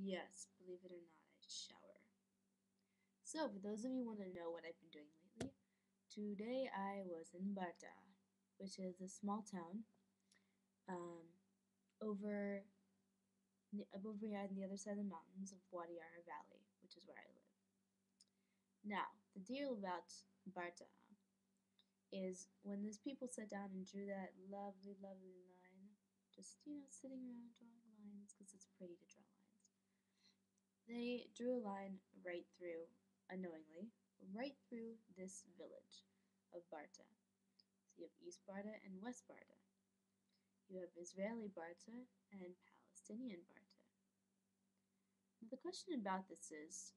Yes, believe it or not, I shower. So, for those of you who want to know what I've been doing lately, today I was in Barta'a, which is a small town um, over over here on the other side of the mountains of Wadiara Valley, which is where I live. Now, the deal about Barta'a is when these people sat down and drew that lovely, lovely line, just, sitting around drawing lines because it's pretty to draw lines. They drew a line right through, unknowingly, right through this village of Barta. So you have East Barta and West Barta. You have Israeli Barta and Palestinian Barta. Now the question about this is,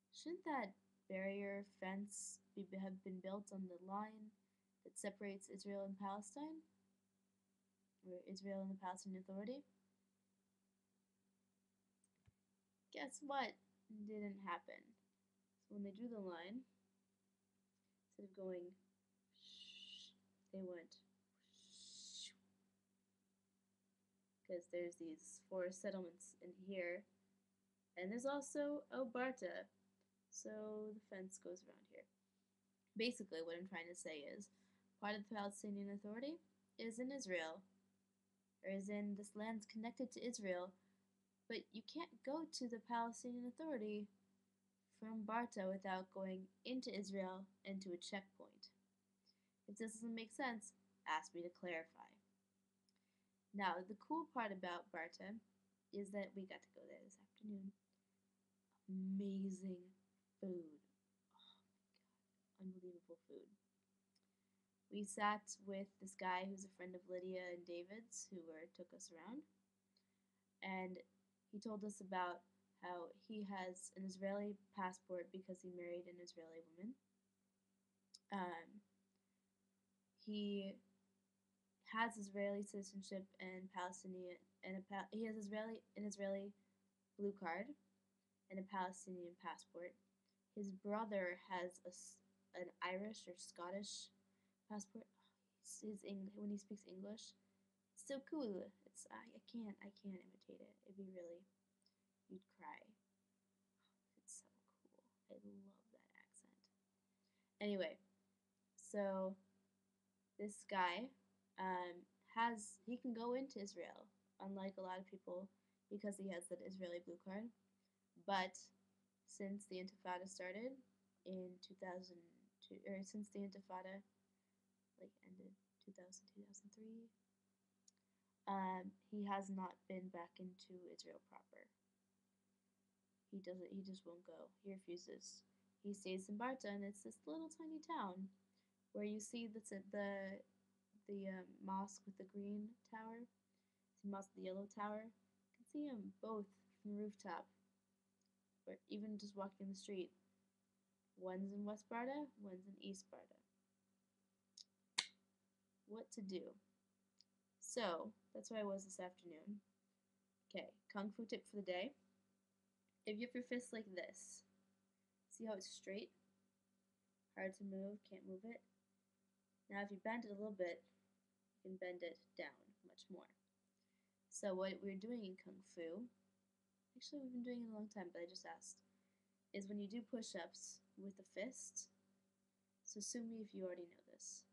shouldn't that barrier fence have been built on the line that separates Israel and Palestine? Or Israel and the Palestinian Authority? Guess what? Didn't happen. So when they drew the line, instead of going shh, they went shh, because there's these forest settlements in here, and there's also Barta, so the fence goes around here. Basically, what I'm trying to say is, part of the Palestinian Authority is in Israel, or is in this land's connected to Israel, but you can't go to the Palestinian Authority from Barta without going into Israel and to a checkpoint. If this doesn't make sense, ask me to clarify. Now, the cool part about Barta is that we got to go there this afternoon. Amazing food. Oh my god, unbelievable food. We sat with this guy who's a friend of Lydia and David's who took us around, and he told us about how he has an Israeli passport because he married an Israeli woman. He has Israeli citizenship and Palestinian, and he has an Israeli blue card and a Palestinian passport. His brother has an Irish or Scottish passport. When he speaks English, it's so cool. I can't imitate it. It'd be really, you'd cry. It's so cool. I love that accent. Anyway, so this guy he can go into Israel, unlike a lot of people, because he has that Israeli blue card. But since the Intifada started in 2002, or since the Intifada ended 2000, 2003, he has not been back into Israel proper. He doesn't. He just won't go. He refuses. He stays in Barta, and it's this little tiny town where you see the mosque with the green tower, the mosque with the yellow tower. You can see them both from the rooftop, or even just walking the street. One's in West Barta, one's in East Barta. What to do? So that's where I was this afternoon. Okay, Kung Fu tip for the day. If you have your fist like this, see how it's straight? Hard to move, can't move it. Now if you bend it a little bit, you can bend it down much more. So what we're doing in Kung Fu, actually we've been doing it a long time, but I just asked, is when you do push-ups with a fist, so sue me if you already know this.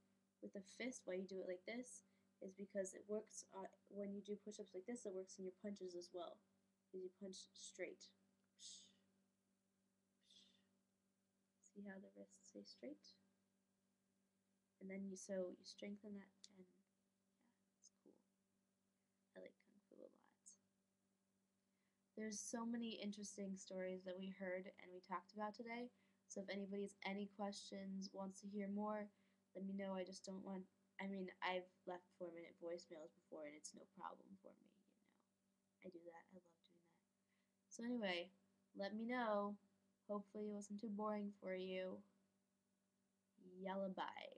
With a fist, why you do it like this is because it works when you do push-ups like this, it works in your punches as well. Because you punch straight. See how the wrists stay straight? And then you strengthen that, and yeah, it's cool. I like Kung Fu a lot. There's so many interesting stories that we heard and we talked about today. So if anybody has any questions, wants to hear more, let me know. I just don't want, I've left 4-minute voicemails before and it's no problem for me, I do that. I love doing that. So anyway, let me know. Hopefully it wasn't too boring for you. Yalla bye.